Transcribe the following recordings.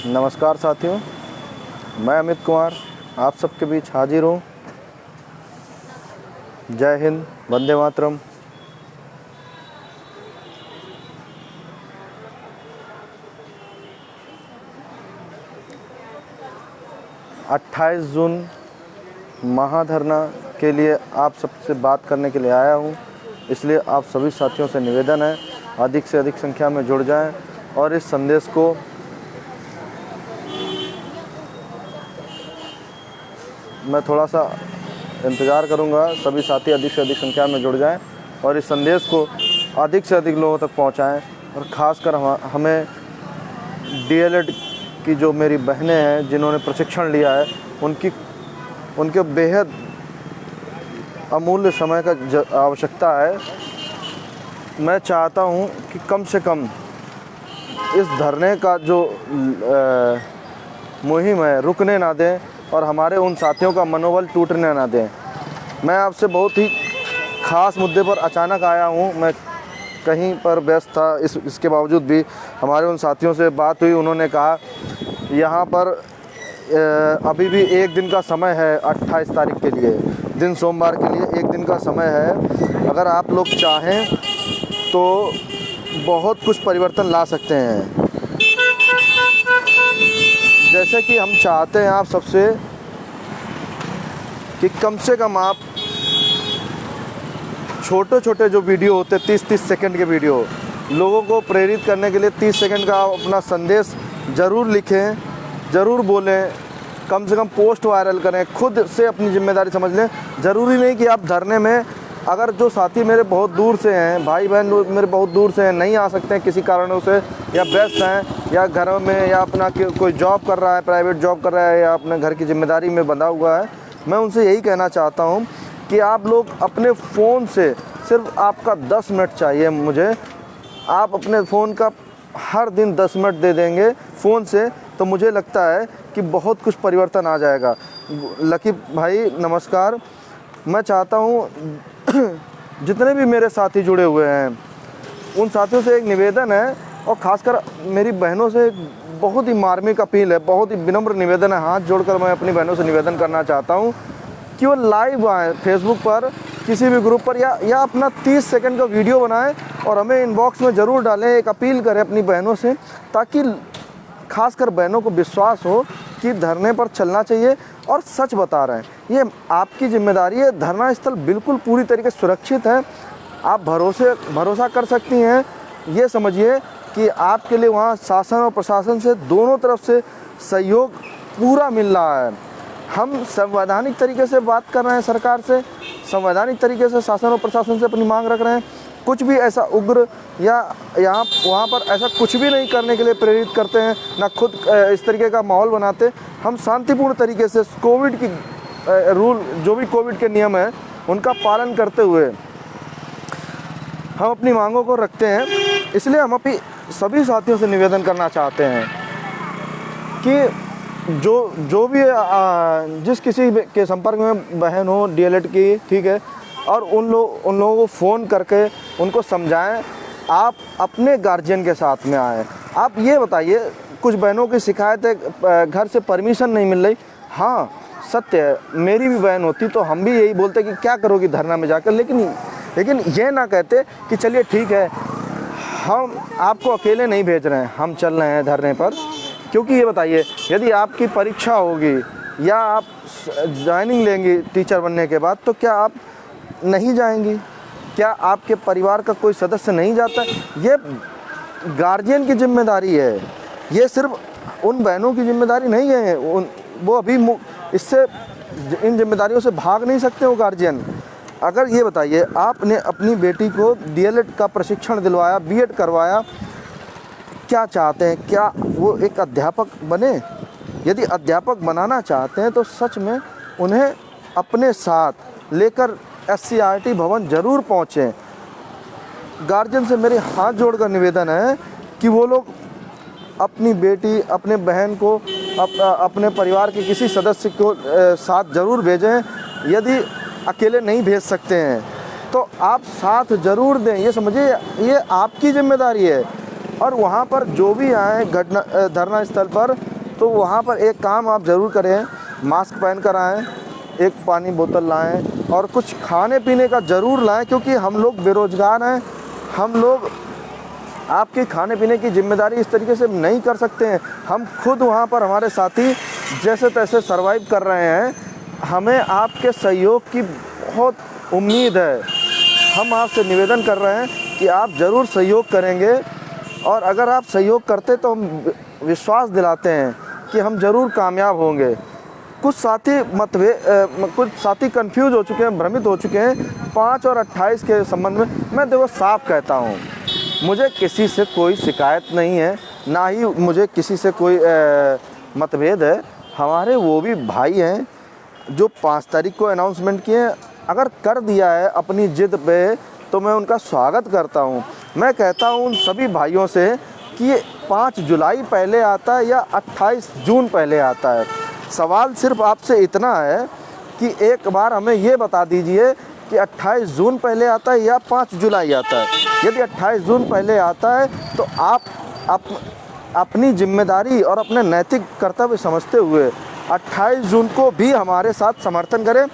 नमस्कार साथियों, मैं अमित कुमार आप सबके बीच हाजिर हूँ। जय हिंद, वंदे मातरम। अट्ठाईस जून महाधरना के लिए आप सबसे बात करने के लिए आया हूँ। इसलिए आप सभी साथियों से निवेदन है, अधिक से अधिक संख्या में जुड़ जाएं और इस संदेश को मैं थोड़ा सा इंतज़ार करूंगा। सभी साथी अधिक से अधिक संख्या में जुड़ जाएं और इस संदेश को अधिक से अधिक लोगों तक पहुंचाएं। और ख़ासकर हमें डीएलएड की जो मेरी बहनें हैं जिन्होंने प्रशिक्षण लिया है, उनके बेहद अमूल्य समय का आवश्यकता है। मैं चाहता हूं कि कम से कम इस धरने का जो मुहिम है रुकने ना दें और हमारे उन साथियों का मनोबल टूटने ना दें। मैं आपसे बहुत ही ख़ास मुद्दे पर अचानक आया हूं। मैं कहीं पर व्यस्त था, इसके बावजूद भी हमारे उन साथियों से बात हुई। उन्होंने कहा यहाँ पर अभी भी एक दिन का समय है, 28 तारीख के लिए, दिन सोमवार के लिए एक दिन का समय है। अगर आप लोग चाहें तो बहुत कुछ परिवर्तन ला सकते हैं। जैसे कि हम चाहते हैं आप सबसे कि कम से कम आप छोटे छोटे जो वीडियो होते हैं 30-30 सेकंड के वीडियो, लोगों को प्रेरित करने के लिए 30 सेकंड का अपना संदेश ज़रूर लिखें, ज़रूर बोलें, कम से कम पोस्ट वायरल करें, खुद से अपनी जिम्मेदारी समझ लें। ज़रूरी नहीं कि आप धरने में, अगर जो साथी मेरे बहुत दूर से हैं, भाई बहन मेरे बहुत दूर से हैं, नहीं आ सकते हैं किसी कारणों से, या व्यस्त हैं, या घरों में, या अपना कोई जॉब कर रहा है, प्राइवेट जॉब कर रहा है, या अपने घर की जिम्मेदारी में बंधा हुआ है, मैं उनसे यही कहना चाहता हूँ कि आप लोग अपने फ़ोन से, सिर्फ आपका 10 मिनट चाहिए मुझे, आप अपने फ़ोन का हर दिन 10 मिनट दे देंगे फ़ोन से, तो मुझे लगता है कि बहुत कुछ परिवर्तन आ जाएगा। लकी भाई नमस्कार। मैं चाहता हूँ जितने भी मेरे साथी जुड़े हुए हैं उन साथियों से एक निवेदन है, और ख़ासकर मेरी बहनों से बहुत ही मार्मिक अपील है, बहुत ही विनम्र निवेदन है। हाथ जोड़कर मैं अपनी बहनों से निवेदन करना चाहता हूँ कि वो लाइव आएँ फेसबुक पर, किसी भी ग्रुप पर, या अपना 30 सेकंड का वीडियो बनाएं और हमें इनबॉक्स में ज़रूर डालें। एक अपील करें अपनी बहनों से, ताकि खासकर बहनों को विश्वास हो कि धरने पर चलना चाहिए। और सच बता रहे हैं, ये आपकी जिम्मेदारी है। धरना स्थल बिल्कुल पूरी तरीके से सुरक्षित है, आप भरोसा कर सकती हैं। ये समझिए कि आपके लिए वहाँ शासन और प्रशासन से दोनों तरफ से सहयोग पूरा मिल रहा है। हम संवैधानिक तरीके से बात कर रहे हैं सरकार से, संवैधानिक तरीके से शासन और प्रशासन से अपनी मांग रख रहे हैं। कुछ भी ऐसा उग्र या यहाँ वहाँ पर ऐसा कुछ भी नहीं करने के लिए प्रेरित करते हैं, ना खुद इस तरीके का माहौल बनाते। हम शांतिपूर्ण तरीके से कोविड की रूल, जो भी कोविड के नियम हैं उनका पालन करते हुए हम अपनी मांगों को रखते हैं। इसलिए हम अपनी सभी साथियों से निवेदन करना चाहते हैं कि जो भी जिस किसी के संपर्क में बहन हो डीएलएड की, ठीक है, और उन लोगों को फ़ोन करके उनको समझाएं। आप अपने गार्जियन के साथ में आएँ। आप ये बताइए, कुछ बहनों की शिकायत है घर से परमिशन नहीं मिल रही। हाँ सत्य है, मेरी भी बहन होती तो हम भी यही बोलते कि क्या करोगी धरना में जाकर, लेकिन ये ना कहते कि चलिए ठीक है, हम आपको अकेले नहीं भेज रहे हैं, हम चल रहे हैं धरने पर। क्योंकि ये बताइए, यदि आपकी परीक्षा होगी या आप ज्वाइनिंग लेंगी टीचर बनने के बाद, तो क्या आप नहीं जाएंगी? क्या आपके परिवार का कोई सदस्य नहीं जाता? ये गार्जियन की जिम्मेदारी है, ये सिर्फ उन बहनों की जिम्मेदारी नहीं है। वो अभी इससे, इन जिम्मेदारियों से भाग नहीं सकते वो गार्जियन। अगर ये बताइए, आपने अपनी बेटी को डीएलएड का प्रशिक्षण दिलवाया, बीएड करवाया, क्या चाहते हैं? क्या वो एक अध्यापक बने? यदि अध्यापक बनाना चाहते हैं तो सच में उन्हें अपने साथ लेकर SCRT भवन ज़रूर पहुँचें। गार्जियन से मेरे हाथ जोड़कर निवेदन है कि वो लोग अपनी बेटी, अपने बहन को, अपने परिवार के किसी सदस्य को साथ ज़रूर भेजें। यदि अकेले नहीं भेज सकते हैं तो आप साथ ज़रूर दें, ये समझिए ये आपकी जिम्मेदारी है। और वहाँ पर जो भी आए घटना धरना स्थल पर, तो वहाँ पर एक काम आप ज़रूर करें, मास्क पहन कर आएँ, एक पानी बोतल लाएँ और कुछ खाने पीने का ज़रूर लाएँ, क्योंकि हम लोग बेरोज़गार हैं। हम लोग आपके खाने पीने की जिम्मेदारी इस तरीके से नहीं कर सकते हैं। हम खुद वहाँ पर हमारे साथी जैसे तैसे सर्वाइव कर रहे हैं। हमें आपके सहयोग की बहुत उम्मीद है। हम आपसे निवेदन कर रहे हैं कि आप ज़रूर सहयोग करेंगे, और अगर आप सहयोग करते तो हम विश्वास दिलाते हैं कि हम ज़रूर कामयाब होंगे। कुछ साथी कंफ्यूज हो चुके हैं, भ्रमित हो चुके हैं 5 और 28 के संबंध में। मैं देखो साफ कहता हूँ, मुझे किसी से कोई शिकायत नहीं है, ना ही मुझे किसी से कोई मतभेद है। हमारे वो भी भाई हैं जो 5 तारीख को अनाउंसमेंट किए हैं। अगर कर दिया है अपनी ज़िद पे, तो मैं उनका स्वागत करता हूँ। मैं कहता हूँ उन सभी भाइयों से कि 5 जुलाई पहले आता है या 28 जून पहले आता है। सवाल सिर्फ आपसे इतना है कि एक बार हमें ये बता दीजिए कि 28 जून पहले आता है या 5 जुलाई आता है। यदि 28 जून पहले आता है तो आप अपनी जिम्मेदारी और अपने नैतिक कर्तव्य समझते हुए 28 जून को भी हमारे साथ समर्थन करें।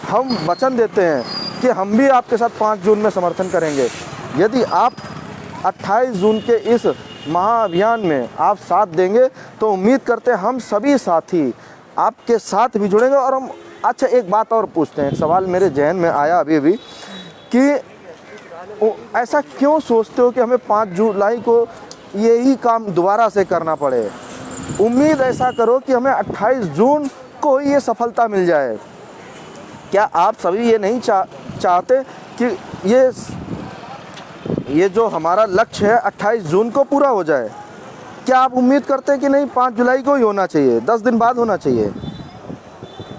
हम वचन देते हैं कि हम भी आपके साथ 5 जून में समर्थन करेंगे। यदि आप 28 जून के इस महाअभियान में आप साथ देंगे तो उम्मीद करते हैं हम सभी साथी आपके साथ भी जुड़ेंगे। और हम अच्छा एक बात और पूछते हैं, सवाल मेरे जहन में आया अभी कि ऐसा क्यों सोचते हो कि हमें 5 जुलाई को यही काम दोबारा से करना पड़े? उम्मीद ऐसा करो कि हमें 28 जून को ही ये सफलता मिल जाए। क्या आप सभी ये नहीं चाहते कि ये जो हमारा लक्ष्य है 28 जून को पूरा हो जाए? क्या आप उम्मीद करते हैं कि नहीं 5 जुलाई को ही होना चाहिए, 10 दिन बाद होना चाहिए?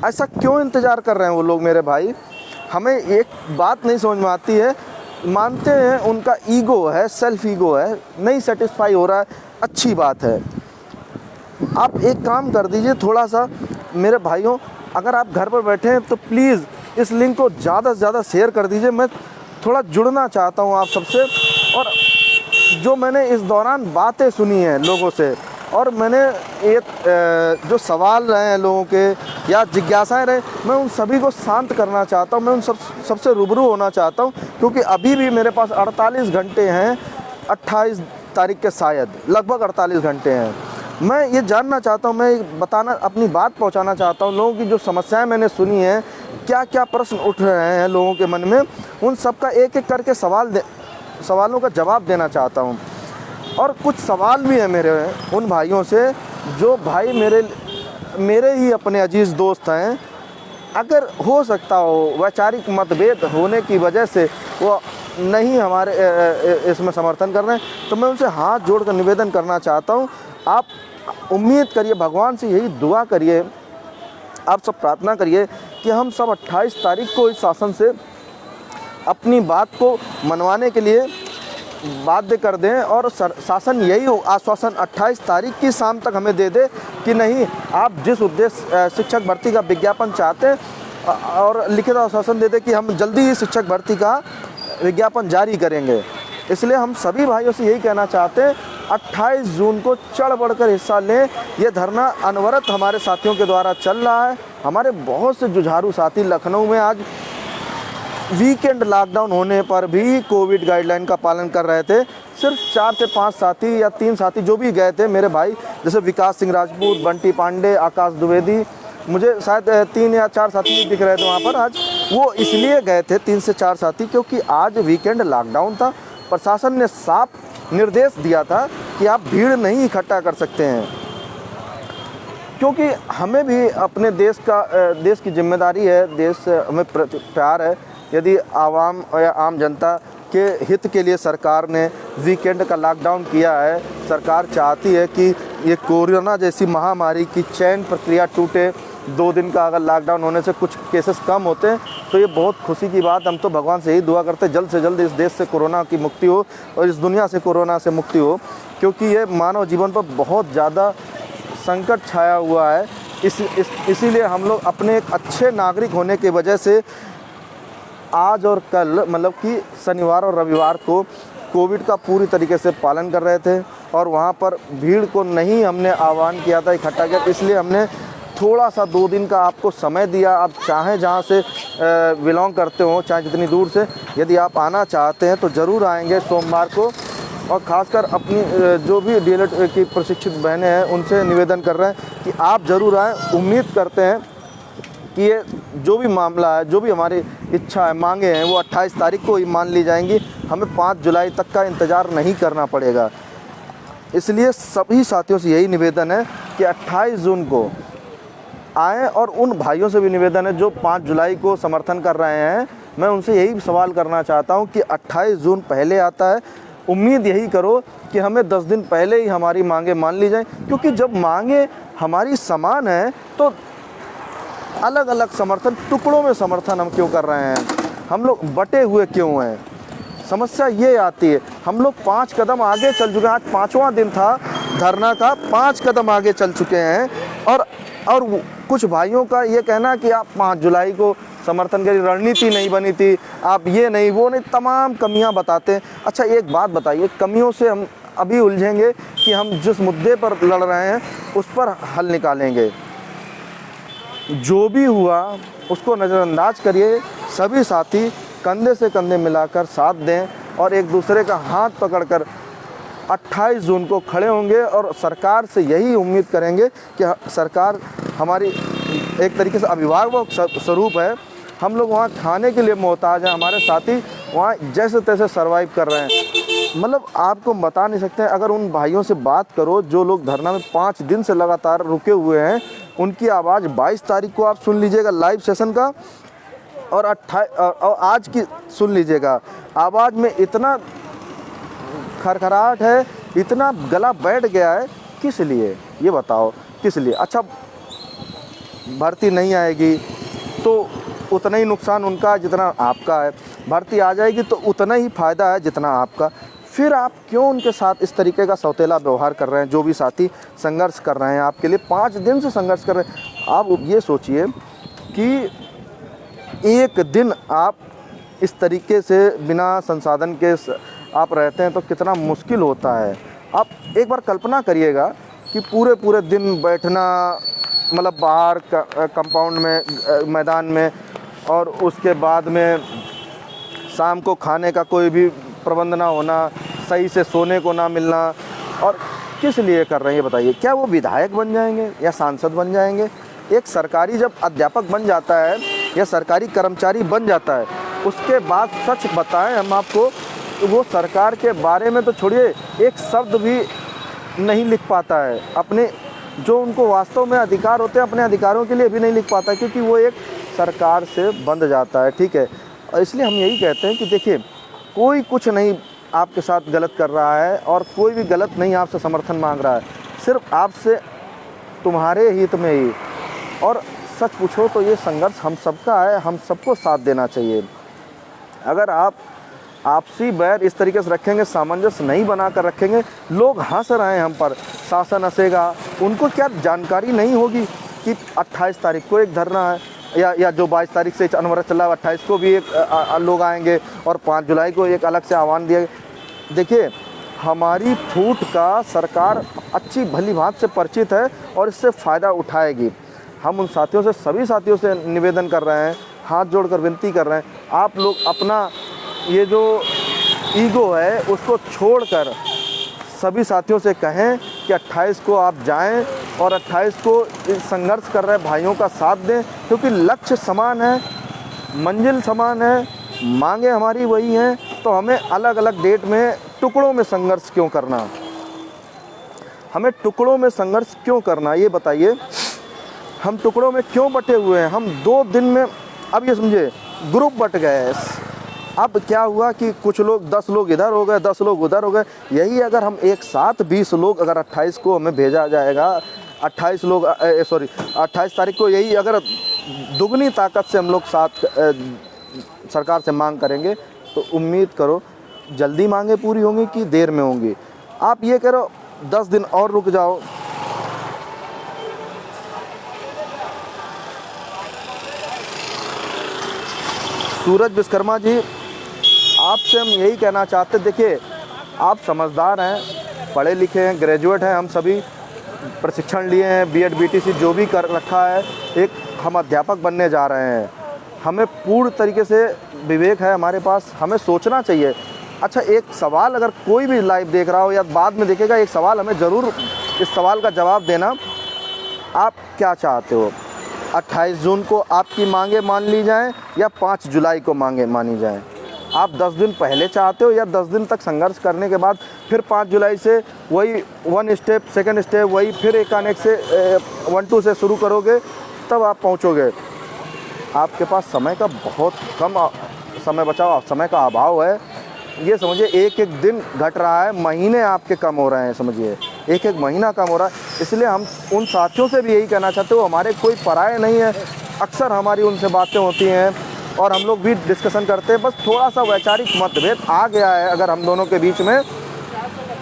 ऐसा क्यों इंतज़ार कर रहे हैं वो लोग मेरे भाई? हमें एक बात नहीं समझ में आती है। मानते हैं उनका ईगो है, सेल्फ ईगो है, नहीं सेटिस्फाई हो रहा है, अच्छी बात है। आप एक काम कर दीजिए थोड़ा सा मेरे भाइयों, अगर आप घर पर बैठे हैं तो प्लीज़ इस लिंक को ज़्यादा से ज़्यादा शेयर कर दीजिए। मैं थोड़ा जुड़ना चाहता हूँ आप सबसे। और जो मैंने इस दौरान बातें सुनी हैं लोगों से, और मैंने एक जो सवाल रहे हैं लोगों के या जिज्ञासाएं रहे, मैं उन सभी को शांत करना चाहता हूं। मैं उन सबसे रूबरू होना चाहता हूं, क्योंकि अभी भी मेरे पास 48 घंटे हैं, 28 तारीख के शायद लगभग 48 घंटे हैं। मैं ये जानना चाहता हूं, मैं बताना, अपनी बात पहुंचाना चाहता हूं। लोगों की जो समस्याएं मैंने सुनी हैं, क्या क्या प्रश्न उठ रहे हैं लोगों के मन में, उन सब का एक एक करके सवालों का जवाब देना चाहता हूं। और कुछ सवाल भी हैं मेरे उन भाइयों से जो भाई मेरे ही अपने अजीज़ दोस्त हैं। अगर हो सकता हो वैचारिक मतभेद होने की वजह से वो नहीं हमारे इसमें समर्थन कर रहे हैं, तो मैं उनसे हाथ जोड़कर निवेदन करना चाहता हूं, आप उम्मीद करिए, भगवान से यही दुआ करिए, आप सब प्रार्थना करिए कि हम सब 28 तारीख को इस शासन से अपनी बात को मनवाने के लिए बाध्य कर दें। और शासन यही आश्वासन 28 तारीख की शाम तक हमें दे दे कि नहीं, आप जिस उद्देश्य शिक्षक भर्ती का विज्ञापन चाहते हैं, और लिखित आश्वासन दे दे कि हम जल्दी ही शिक्षक भर्ती का विज्ञापन जारी करेंगे। इसलिए हम सभी भाइयों से यही कहना चाहते हैं, 28 जून को चढ़ बढ़कर हिस्सा लें। ये धरना अनवरत हमारे साथियों के द्वारा चल रहा है। हमारे बहुत से जुझारू साथी लखनऊ में आज वीकेंड लॉकडाउन होने पर भी कोविड गाइडलाइन का पालन कर रहे थे। सिर्फ 4 से 5 साथी या 3 साथी जो भी गए थे मेरे भाई, जैसे विकास सिंह राजपूत, बंटी पांडे, आकाश द्विवेदी, मुझे शायद 3 या 4 साथी दिख रहे थे वहाँ पर आज। वो इसलिए गए थे 3 से 4 साथी क्योंकि आज वीकेंड लॉकडाउन था। प्रशासन ने साफ निर्देश दिया था कि आप भीड़ नहीं इकट्ठा कर सकते हैं, क्योंकि हमें भी अपने देश की जिम्मेदारी है, देश हमें प्यार है। यदि आवाम या आम जनता के हित के लिए सरकार ने वीकेंड का लॉकडाउन किया है, सरकार चाहती है कि ये कोरोना जैसी महामारी की चैन प्रक्रिया टूटे। 2 दिन का अगर लॉकडाउन होने से कुछ केसेस कम होते हैं तो ये बहुत खुशी की बात। हम तो भगवान से ही दुआ करते हैं जल्द से जल्द इस देश से कोरोना की मुक्ति हो और इस दुनिया से कोरोना से मुक्ति हो, क्योंकि ये मानव जीवन पर बहुत ज़्यादा संकट छाया हुआ है। इसीलिए हम लोग अपने एक अच्छे नागरिक होने की वजह से आज और कल मतलब कि शनिवार और रविवार को कोविड का पूरी तरीके से पालन कर रहे थे और वहाँ पर भीड़ को नहीं हमने आह्वान किया था इकट्ठा किया, इसलिए हमने थोड़ा सा 2 दिन का आपको समय दिया। आप चाहें जहाँ से बिलोंग करते हो, चाहे जितनी दूर से, यदि आप आना चाहते हैं तो ज़रूर आएंगे सोमवार को। और ख़ासकर अपनी जो भी डीएलएड की प्रशिक्षित बहनें हैं उनसे निवेदन कर रहे हैं कि आप ज़रूर आएँ। उम्मीद करते हैं कि ये जो भी मामला है, जो भी हमारी इच्छा है, मांगे हैं, वो 28 तारीख को ही मान ली जाएंगी। हमें 5 जुलाई तक का इंतज़ार नहीं करना पड़ेगा। इसलिए सभी साथियों से यही निवेदन है कि 28 जून को आएँ। और उन भाइयों से भी निवेदन है जो 5 जुलाई को समर्थन कर रहे हैं, मैं उनसे यही सवाल करना चाहता हूं कि 28 जून पहले आता है, उम्मीद यही करो कि हमें 10 दिन पहले ही हमारी मांगे मान ली जाएं, क्योंकि जब मांगे हमारी समान है तो अलग अलग समर्थन, टुकड़ों में समर्थन हम क्यों कर रहे हैं? हम लोग बटे हुए क्यों हैं? समस्या ये आती है। हम लोग 5 कदम आगे चल चुके हैं। आज 5वां दिन था धरना का, 5 कदम आगे चल चुके हैं। और कुछ भाइयों का ये कहना कि आप 5 जुलाई को समर्थन करिए, रणनीति नहीं बनी थी, आप ये नहीं वो नहीं, तमाम कमियां बताते हैं। अच्छा एक बात बताइए, कमियों से हम अभी उलझेंगे कि हम जिस मुद्दे पर लड़ रहे हैं उस पर हल निकालेंगे? जो भी हुआ उसको नज़रअंदाज करिए। सभी साथी कंधे से कंधे मिलाकर साथ दें और एक दूसरे का हाथ पकड़कर 28 जून को खड़े होंगे और सरकार से यही उम्मीद करेंगे कि सरकार हमारी एक तरीके से अभिभावक स्वरूप है। हम लोग वहाँ खाने के लिए मोहताज हैं, हमारे साथी वहाँ जैसे तैसे सरवाइव कर रहे हैं। मतलब आपको बता नहीं सकते हैं। अगर उन भाइयों से बात करो जो लोग धरना में 5 दिन से लगातार रुके हुए हैं, उनकी आवाज़ 22 तारीख को आप सुन लीजिएगा लाइव सेशन का, और आज की सुन लीजिएगा। आवाज़ में इतना खरखराहट है, इतना गला बैठ गया है, किस लिए ये बताओ, किस लिए? अच्छा भर्ती नहीं आएगी तो उतना ही नुकसान उनका जितना आपका है, भर्ती आ जाएगी तो उतना ही फ़ायदा है जितना आपका। फिर आप क्यों उनके साथ इस तरीके का सौतेला व्यवहार कर रहे हैं? जो भी साथी संघर्ष कर रहे हैं आपके लिए, 5 दिन से संघर्ष कर रहे हैं, आप ये सोचिए कि एक दिन आप इस तरीके से बिना संसाधन के आप रहते हैं तो कितना मुश्किल होता है। आप एक बार कल्पना करिएगा कि पूरे दिन बैठना, मतलब बाहर कंपाउंड में, मैदान में, और उसके बाद में शाम को खाने का कोई भी प्रबंध ना होना, सही से सोने को ना मिलना। और किस लिए कर रहे हैं ये बताइए? क्या वो विधायक बन जाएंगे या सांसद बन जाएंगे? एक सरकारी जब अध्यापक बन जाता है या सरकारी कर्मचारी बन जाता है, उसके बाद सच बताएं हम आपको, तो वो सरकार के बारे में तो छोड़िए, एक शब्द भी नहीं लिख पाता है। अपने जो उनको वास्तव में अधिकार होते हैं, अपने अधिकारों के लिए भी नहीं लिख पाता, क्योंकि वो एक सरकार से बंध जाता है। ठीक है, और इसलिए हम यही कहते हैं कि देखिए, कोई कुछ नहीं आपके साथ गलत कर रहा है और कोई भी गलत नहीं आपसे समर्थन मांग रहा है, सिर्फ आपसे तुम्हारे हित में ही। और सच पूछो तो ये संघर्ष हम सबका है, हम सबको साथ देना चाहिए। अगर आप आपसी बैर इस तरीके से रखेंगे, सामंजस्य नहीं बनाकर रखेंगे, लोग हंस रहे हैं हम पर, शासन हंसेगा, उनको क्या जानकारी नहीं होगी कि 28 तारीख को एक धरना है, या जो 22 तारीख से अनवरत चल रहा है, 28 को भी एक लोग आएंगे और 5 जुलाई को एक अलग से आह्वान दिया। देखिए, हमारी फूट का सरकार अच्छी भली भांति से परिचित है और इससे फ़ायदा उठाएगी। हम उन साथियों से, सभी साथियों से निवेदन कर रहे हैं, हाथ जोड़कर विनती कर रहे हैं, आप लोग अपना ये जो ईगो है उसको छोड़कर सभी साथियों से कहें कि 28 को आप जाएं और 28 को इस संघर्ष कर रहे भाइयों का साथ दें, क्योंकि लक्ष्य समान है, मंजिल समान है, मांगे हमारी वही हैं। तो हमें अलग अलग डेट में टुकड़ों में संघर्ष क्यों करना? हमें टुकड़ों में संघर्ष क्यों करना, ये बताइए? हम टुकड़ों में क्यों बटे हुए हैं? हम 2 दिन में, अब ये समझे, ग्रुप बट गए। अब क्या हुआ कि कुछ लोग, 10 लोग इधर हो गए, 10 लोग उधर हो गए। यही अगर हम एक साथ 20 लोग अगर 28 को हमें भेजा जाएगा, 28 तारीख को, यही अगर दुगनी ताकत से हम लोग साथ सरकार से मांग करेंगे तो उम्मीद करो जल्दी मांगे पूरी होंगी कि देर में होंगी। आप ये करो 10 दिन और रुक जाओ, सूरज विश्वकर्मा जी, आपसे हम यही कहना चाहते, देखिए आप समझदार हैं, पढ़े लिखे हैं, ग्रेजुएट हैं, हम सभी प्रशिक्षण लिए हैं, बीएड बीटीसी जो भी कर रखा है, एक हम अध्यापक बनने जा रहे हैं। हमें पूर्ण तरीके से विवेक है हमारे पास, हमें सोचना चाहिए। अच्छा, एक सवाल अगर कोई भी लाइव देख रहा हो या बाद में देखेगा, एक सवाल हमें ज़रूर इस सवाल का जवाब देना, आप क्या चाहते हो? 28 जून को आपकी मांगे मान ली जाएं या 5 जुलाई को मांगे मानी जाएं? आप 10 दिन पहले चाहते हो या 10 दिन तक संघर्ष करने के बाद फिर 5 जुलाई से वही 1 स्टेप, सेकंड स्टेप, वही फिर एक अनेक से 1-2 से शुरू करोगे तब आप पहुंचोगे? आपके पास समय का बहुत कम समय बचा, समय का अभाव है। ये समझिए एक एक दिन घट रहा है, महीने आपके कम हो रहे हैं, समझिए एक एक महीना कम हो रहा है। इसलिए हम उन साथियों से भी यही कहना चाहते हो, हमारे कोई पराये नहीं है, अक्सर हमारी उनसे बातें होती हैं और हम लोग भी डिस्कशन करते हैं। बस थोड़ा सा वैचारिक मतभेद आ गया है अगर हम दोनों के बीच में,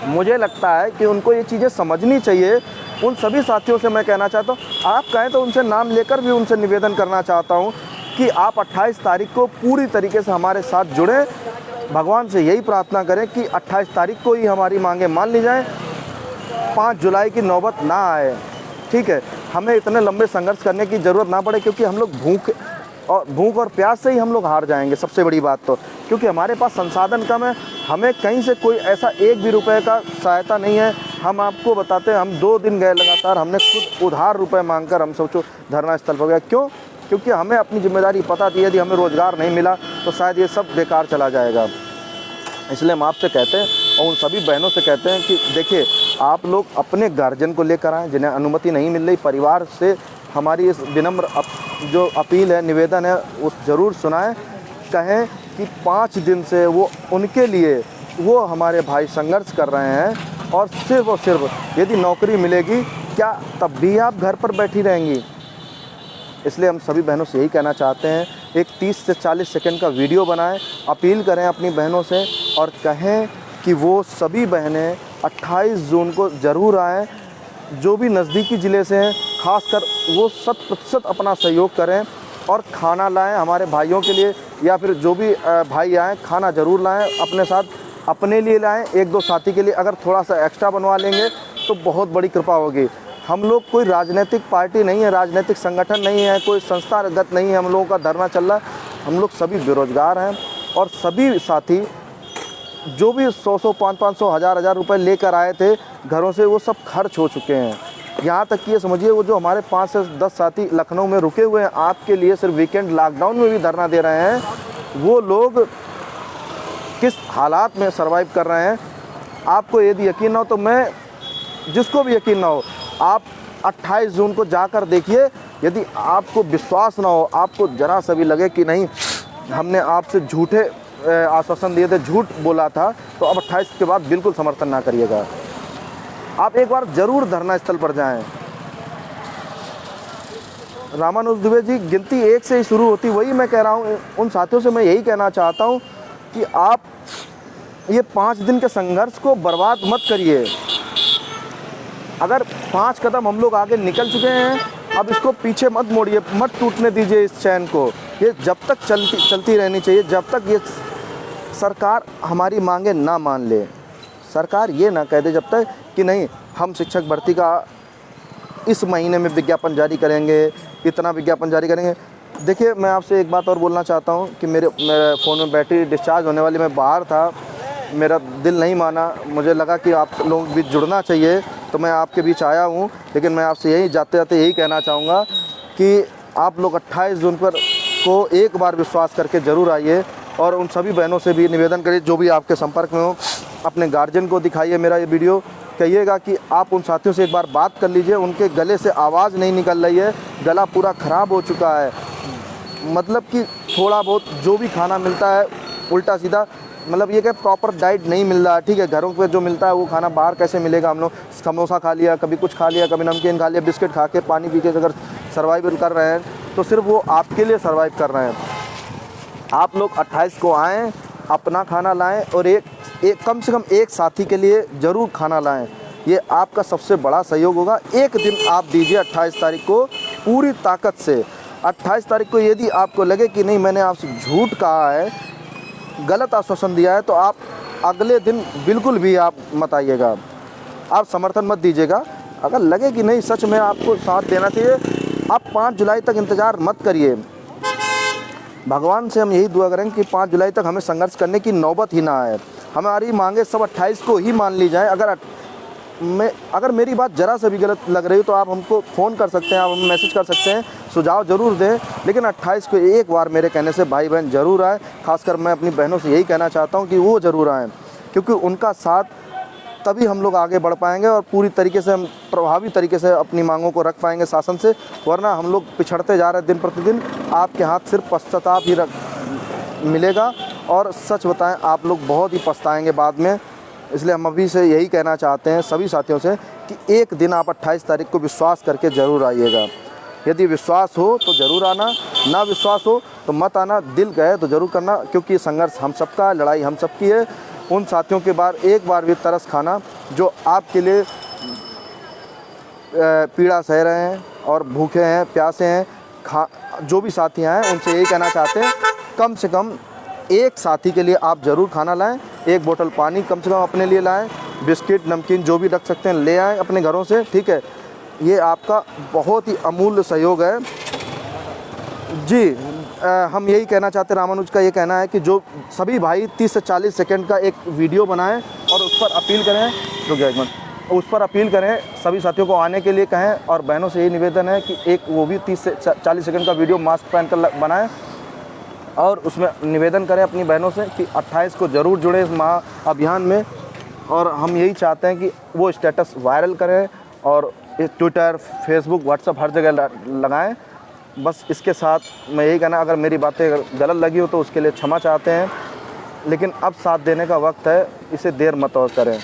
मुझे लगता है कि उनको ये चीज़ें समझनी चाहिए। उन सभी साथियों से मैं कहना चाहता हूँ, आप कहें तो उनसे नाम लेकर भी उनसे निवेदन करना चाहता हूँ कि आप 28 तारीख को पूरी तरीके से हमारे साथ जुड़ें। भगवान से यही प्रार्थना करें कि 28 तारीख को ही हमारी मांगें मान ली जाएं, 5 जुलाई की नौबत ना आए, ठीक है? हमें इतने लंबे संघर्ष करने की ज़रूरत ना पड़े, क्योंकि हम लोग भूख और प्यास से ही हम लोग हार जाएंगे, सबसे बड़ी बात तो, क्योंकि हमारे पास संसाधन कम है। हमें कहीं से कोई ऐसा एक भी रुपए का सहायता नहीं है। हम आपको बताते हैं, हम 2 दिन गए लगातार, हमने खुद उधार रुपए मांगकर हम सोचो धरना स्थल पर गया। क्यों? क्योंकि हमें अपनी जिम्मेदारी पता थी, यदि हमें रोज़गार नहीं मिला तो शायद ये सब बेकार चला जाएगा। इसलिए हम आपसे कहते हैं और उन सभी बहनों से कहते हैं कि देखिए, आप लोग अपने गार्जियन को लेकर आएँ जिन्हें अनुमति नहीं मिल रही। परिवार से हमारी इस विनम्र जो अपील है, निवेदन है, वो ज़रूर सुनाएं। कहें कि 5 दिन से वो उनके लिए वो हमारे भाई संघर्ष कर रहे हैं और सिर्फ यदि नौकरी मिलेगी, क्या तब भी आप घर पर बैठी रहेंगी? इसलिए हम सभी बहनों से यही कहना चाहते हैं, एक 30 से 40 सेकंड का वीडियो बनाएं, अपील करें अपनी बहनों से और कहें कि वो सभी बहनें 28 जून को ज़रूर आएँ। जो भी नज़दीकी ज़िले से हैं, खासकर वो 100% अपना सहयोग करें और खाना लाएं हमारे भाइयों के लिए, या फिर जो भी भाई आएँ खाना ज़रूर लाएं अपने साथ, अपने लिए लाएं, 1-2 साथी के लिए अगर थोड़ा सा एक्स्ट्रा बनवा लेंगे तो बहुत बड़ी कृपा होगी। हम लोग कोई राजनीतिक पार्टी नहीं है, राजनीतिक संगठन नहीं है, कोई संस्थागत नहीं है हम लोगों का धरना चल रहा है। हम लोग सभी बेरोजगार हैं और सभी साथी जो भी 100-100, 500-500, 1000-1000 रुपये लेकर आए थे घरों से, वो सब खर्च हो चुके हैं। यहाँ तक कि ये समझिए, वो जो हमारे 5 से 10 साथी लखनऊ में रुके हुए हैं आपके लिए सिर्फ वीकेंड लॉकडाउन में भी धरना दे रहे हैं, वो लोग किस हालात में सर्वाइव कर रहे हैं। आपको यदि यकीन ना हो तो मैं, जिसको भी यकीन ना हो, आप 28 जून को जाकर देखिए। यदि आपको विश्वास ना हो, आपको ज़रा सा भी लगे कि नहीं हमने आपसे झूठे आश्वासन दिए थे, झूठ बोला था, तो अब 28 के बाद बिल्कुल समर्थन ना करिएगा। आप एक बार ज़रूर धरना स्थल पर जाएं। रामानुज दुबे जी, गिनती 1 से ही शुरू होती, वही मैं कह रहा हूँ। उन साथियों से मैं यही कहना चाहता हूँ कि आप ये 5 दिन के संघर्ष को बर्बाद मत करिए। अगर 5 कदम हम लोग आगे निकल चुके हैं, अब इसको पीछे मत मोड़िए, मत टूटने दीजिए इस चैन को। ये जब तक चलती रहनी चाहिए, जब तक ये सरकार हमारी मांगे ना मान ले। सरकार ये ना कह दे जब तक कि नहीं हम शिक्षक भर्ती का इस महीने में विज्ञापन जारी करेंगे, इतना विज्ञापन जारी करेंगे। देखिए, मैं आपसे एक बात और बोलना चाहता हूँ कि मेरे फ़ोन में बैटरी डिस्चार्ज होने वाली, मैं बाहर था, मेरा दिल नहीं माना, मुझे लगा कि आप लोगों के बीच जुड़ना चाहिए तो मैं आपके बीच आया हूँ। लेकिन मैं आपसे यही जाते जाते यही कहना चाहूँगा कि आप लोग 28 जून को एक बार विश्वास करके ज़रूर आइए और उन सभी बहनों से भी निवेदन करिए जो भी आपके संपर्क में हो, अपने गार्जियन को दिखाइए मेरा ये वीडियो, कहिएगा कि आप उन साथियों से एक बार बात कर लीजिए। उनके गले से आवाज़ नहीं निकल रही है, गला पूरा ख़राब हो चुका है। मतलब कि थोड़ा बहुत जो भी खाना मिलता है उल्टा सीधा, मतलब ये कि प्रॉपर डाइट नहीं मिल रहा है, ठीक है। घरों पे जो मिलता है वो खाना बाहर कैसे मिलेगा? हम लोग समोसा खा लिया, कभी कुछ खा लिया, कभी नमकीन खा लिया, बिस्किट खा के, पानी पी के अगर सर्वाइवल कर रहे हैं तो सिर्फ वो आपके लिए सर्वाइव कर रहे हैं। आप लोग 28 को आएँ, अपना खाना लाएँ और एक कम से कम एक साथी के लिए ज़रूर खाना लाएँ। ये आपका सबसे बड़ा सहयोग होगा। एक दिन आप दीजिए 28 तारीख को पूरी ताकत से, 28 तारीख को यदि आपको लगे कि नहीं मैंने आपसे झूठ कहा है, गलत आश्वासन दिया है, तो आप अगले दिन बिल्कुल भी आप मत आइएगा, आप समर्थन मत दीजिएगा। अगर लगे कि नहीं सच में आपको साथ देना चाहिए, आप 5 जुलाई तक इंतज़ार मत करिए। भगवान से हम यही दुआ करेंगे कि 5 जुलाई तक हमें संघर्ष करने की नौबत ही ना आए। हमारी मांगे सब 28 को ही मान ली जाए। अगर मेरी बात ज़रा से भी गलत लग रही हो तो आप हमको फ़ोन कर सकते हैं, आप हमें मैसेज कर सकते हैं, सुझाव ज़रूर दें। लेकिन 28 को एक बार मेरे कहने से भाई बहन ज़रूर आए। ख़ासकर मैं अपनी बहनों से यही कहना चाहता हूँ कि वो ज़रूर आएँ, क्योंकि उनका साथ तभी हम लोग आगे बढ़ पाएंगे और पूरी तरीके से हम प्रभावी तरीके से अपनी मांगों को रख पाएंगे शासन से। वरना हम लोग पिछड़ते जा रहे हैं दिन प्रतिदिन। आपके हाथ सिर्फ पश्चाताप ही मिलेगा और सच बताएं आप लोग बहुत ही पछताएंगे बाद में। इसलिए हम अभी से यही कहना चाहते हैं सभी साथियों से कि एक दिन आप 28 तारीख को विश्वास करके ज़रूर आइएगा। यदि विश्वास हो तो ज़रूर आना, ना विश्वास हो तो मत आना। दिल कहे तो ज़रूर करना, क्योंकि संघर्ष हम सबका है, लड़ाई हम सबकी है। उन साथियों के बार एक बार भी तरस खाना जो आपके लिए पीड़ा सह रहे हैं और भूखे हैं, प्यासे हैं। जो भी साथी हैं उनसे यही कहना चाहते हैं, कम से कम एक साथी के लिए आप ज़रूर खाना लाएं, एक बोतल पानी कम से कम अपने लिए लाएं, बिस्किट नमकीन जो भी रख सकते हैं ले आएं अपने घरों से, ठीक है। ये आपका बहुत ही अमूल्य सहयोग है जी। हम यही कहना चाहते हैं, रामानुज का ये कहना है कि जो सभी भाई 30 से 40 सेकंड का एक वीडियो बनाएं और उस पर अपील करें, उस पर अपील करें, सभी साथियों को आने के लिए कहें। और बहनों से यही निवेदन है कि एक वो भी 30 से 40 सेकंड का वीडियो मास्क पहन कर बनाएं और उसमें निवेदन करें अपनी बहनों से कि 28 को ज़रूर जुड़े इस महा अभियान में। और हम यही चाहते हैं कि वो स्टेटस वायरल करें और ट्विटर, फेसबुक, व्हाट्सएप हर जगह लगाएं। बस इसके साथ मैं यही कहना, अगर मेरी बातें गलत लगी हो तो उसके लिए क्षमा चाहते हैं, लेकिन अब साथ देने का वक्त है, इसे देर मत और करें।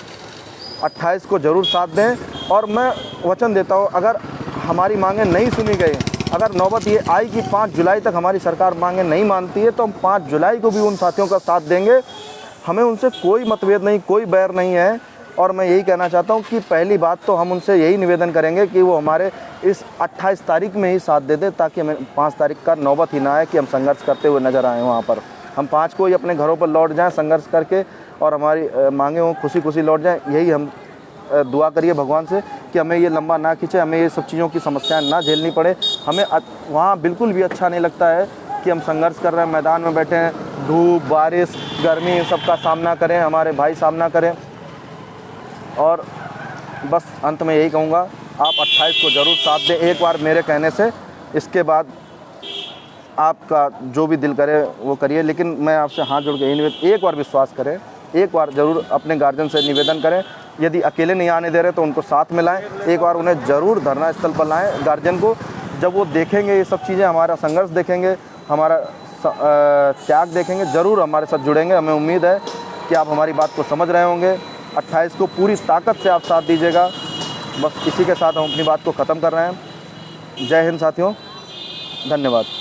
28 को ज़रूर साथ दें। और मैं वचन देता हूँ, अगर हमारी मांगें नहीं सुनी गई, अगर नौबत ये आई कि 5 जुलाई तक हमारी सरकार मांगें नहीं मानती है, तो हम 5 जुलाई को भी उन साथियों का साथ देंगे। हमें उनसे कोई मतभेद नहीं, कोई बैर नहीं है। और मैं यही कहना चाहता हूँ कि पहली बात तो हम उनसे यही निवेदन करेंगे कि वो हमारे इस 28 तारीख में ही साथ दे दें, ताकि हमें 5 तारीख का नौबत ही ना आए कि हम संघर्ष करते हुए नज़र आएँ वहाँ पर। हम 5 को ही अपने घरों पर लौट जाएँ संघर्ष करके और हमारी मांगें वो खुशी खुशी लौट जाएँ। यही हम दुआ करिए भगवान से कि हमें ये लंबा ना खींचे, हमें ये सब चीज़ों की समस्याएं ना झेलनी पड़े। हमें वहाँ बिल्कुल भी अच्छा नहीं लगता है कि हम संघर्ष कर रहे हैं, मैदान में बैठे हैं, धूप, बारिश, गर्मी, सबका सामना करें, हमारे भाई सामना करें। और बस अंत में यही कहूँगा, आप 28 को ज़रूर साथ दें एक बार मेरे कहने से। इसके बाद आपका जो भी दिल करे वो करिए, लेकिन मैं आपसे हाथ जोड़ के यही एक बार विश्वास करें, एक बार ज़रूर अपने गार्जियन से निवेदन करें। यदि अकेले नहीं आने दे रहे तो उनको साथ में लाएँ, एक बार उन्हें ज़रूर धरना स्थल पर लाएँ गार्जियन को। जब वो देखेंगे ये सब चीज़ें, हमारा संघर्ष देखेंगे, हमारा त्याग देखेंगे, ज़रूर हमारे साथ जुड़ेंगे। हमें उम्मीद है कि आप हमारी बात को समझ रहे होंगे। 28 को पूरी ताकत से आप साथ दीजिएगा। बस इसी के साथ हम अपनी बात को ख़त्म कर रहे हैं। जय हिंद साथियों, धन्यवाद।